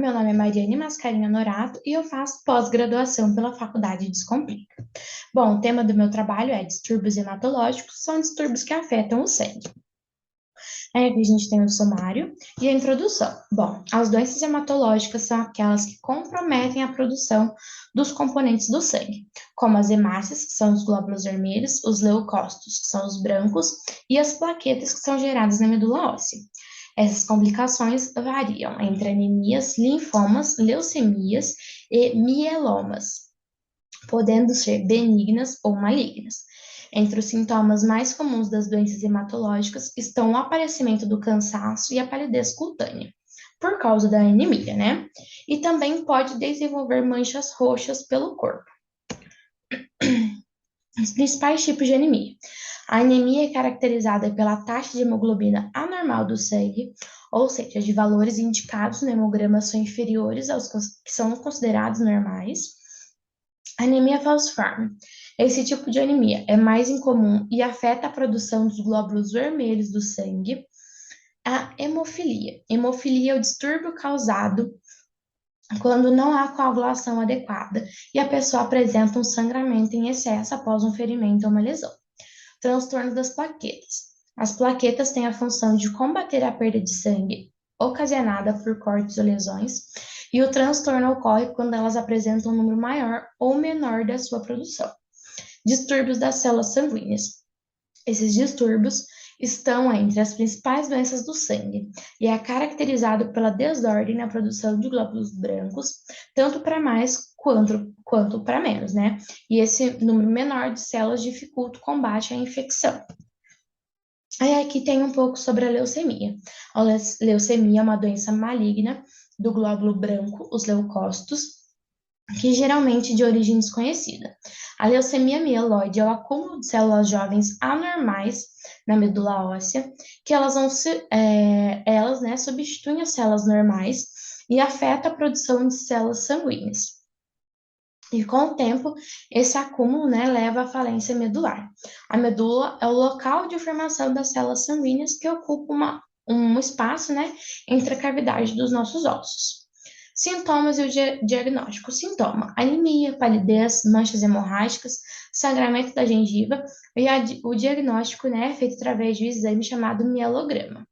Meu nome é Mariane Mascarenhas Norato e eu faço pós-graduação pela Faculdade Descomplica. Bom, o tema do meu trabalho é distúrbios hematológicos, são distúrbios que afetam o sangue. Aí aqui a gente tem o sumário e a introdução. Bom, as doenças hematológicas são aquelas que comprometem a produção dos componentes do sangue, como as hemácias, que são os glóbulos vermelhos, os leucócitos, que são os brancos, e as plaquetas, que são geradas na medula óssea. Essas complicações variam entre anemias, linfomas, leucemias e mielomas, podendo ser benignas ou malignas. Entre os sintomas mais comuns das doenças hematológicas estão o aparecimento do cansaço e a palidez cutânea, por causa da anemia, né? E também pode desenvolver manchas roxas pelo corpo. Os principais tipos de anemia. A anemia é caracterizada pela taxa de hemoglobina anormal do sangue, ou seja, de valores indicados no hemograma são inferiores aos que são considerados normais. Anemia falciforme. Esse tipo de anemia é mais incomum e afeta a produção dos glóbulos vermelhos do sangue. A hemofilia. Hemofilia é o distúrbio causado quando não há coagulação adequada e a pessoa apresenta um sangramento em excesso após um ferimento ou uma lesão. Transtorno das plaquetas. As plaquetas têm a função de combater a perda de sangue ocasionada por cortes ou lesões, e o transtorno ocorre quando elas apresentam um número maior ou menor da sua produção. Distúrbios das células sanguíneas. Esses distúrbios estão entre as principais doenças do sangue e é caracterizado pela desordem na produção de glóbulos brancos, tanto para mais quanto para menos, né? E esse número menor de células dificulta o combate à infecção. Aí aqui tem um pouco sobre a leucemia. A leucemia é uma doença maligna do glóbulo branco, os leucócitos, que geralmente de origem desconhecida. A leucemia mieloide é o acúmulo de células jovens anormais na medula óssea, que elas, né, substituem as células normais e afeta a produção de células sanguíneas. E com o tempo, esse acúmulo, né, leva à falência medular. A medula é o local de formação das células sanguíneas que ocupa um espaço, né, entre a cavidade dos nossos ossos. Sintomas e o diagnóstico. Sintoma: anemia, palidez, manchas hemorrágicas, sangramento da gengiva e o diagnóstico, né, é feito através de um exame chamado mielograma.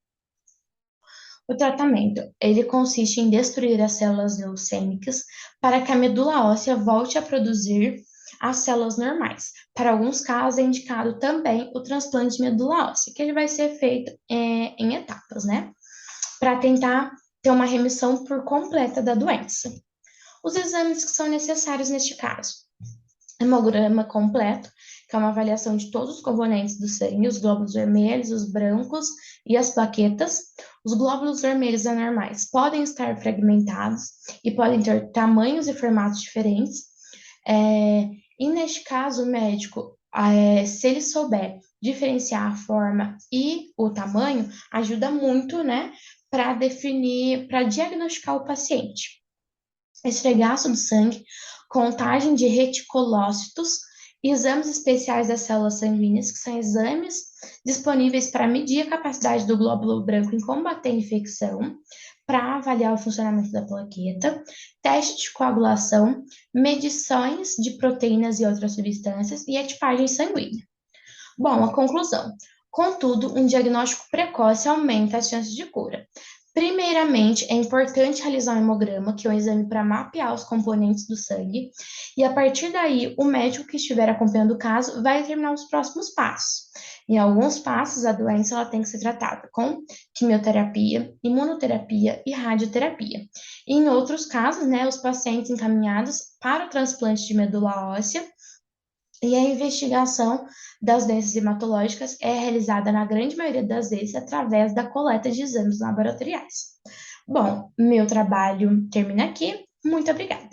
O tratamento, ele consiste em destruir as células leucêmicas para que a medula óssea volte a produzir as células normais. Para alguns casos, é indicado também o transplante de medula óssea, que ele vai ser feito em etapas, né? Para tentar ter uma remissão por completa da doença. Os exames que são necessários neste caso: hemograma completo, que é uma avaliação de todos os componentes do sangue, os glóbulos vermelhos, os brancos e as plaquetas. Os glóbulos vermelhos anormais podem estar fragmentados e podem ter tamanhos e formatos diferentes. E neste caso, o médico, se ele souber diferenciar a forma e o tamanho, ajuda muito, né, para definir, para diagnosticar o paciente. Esfregaço do sangue, contagem de reticulócitos, exames especiais das células sanguíneas, que são exames disponíveis para medir a capacidade do glóbulo branco em combater a infecção, para avaliar o funcionamento da plaqueta, teste de coagulação, medições de proteínas e outras substâncias e a tipagem sanguínea. Bom, a conclusão. Contudo, um diagnóstico precoce aumenta as chances de cura. Primeiramente, é importante realizar um hemograma, que é um exame para mapear os componentes do sangue, e a partir daí, o médico que estiver acompanhando o caso vai determinar os próximos passos. Em alguns passos, a doença ela tem que ser tratada com quimioterapia, imunoterapia e radioterapia. E em outros casos, né, os pacientes encaminhados para o transplante de medula óssea, e a investigação das doenças hematológicas é realizada, na grande maioria das vezes, através da coleta de exames laboratoriais. Bom, meu trabalho termina aqui. Muito obrigada.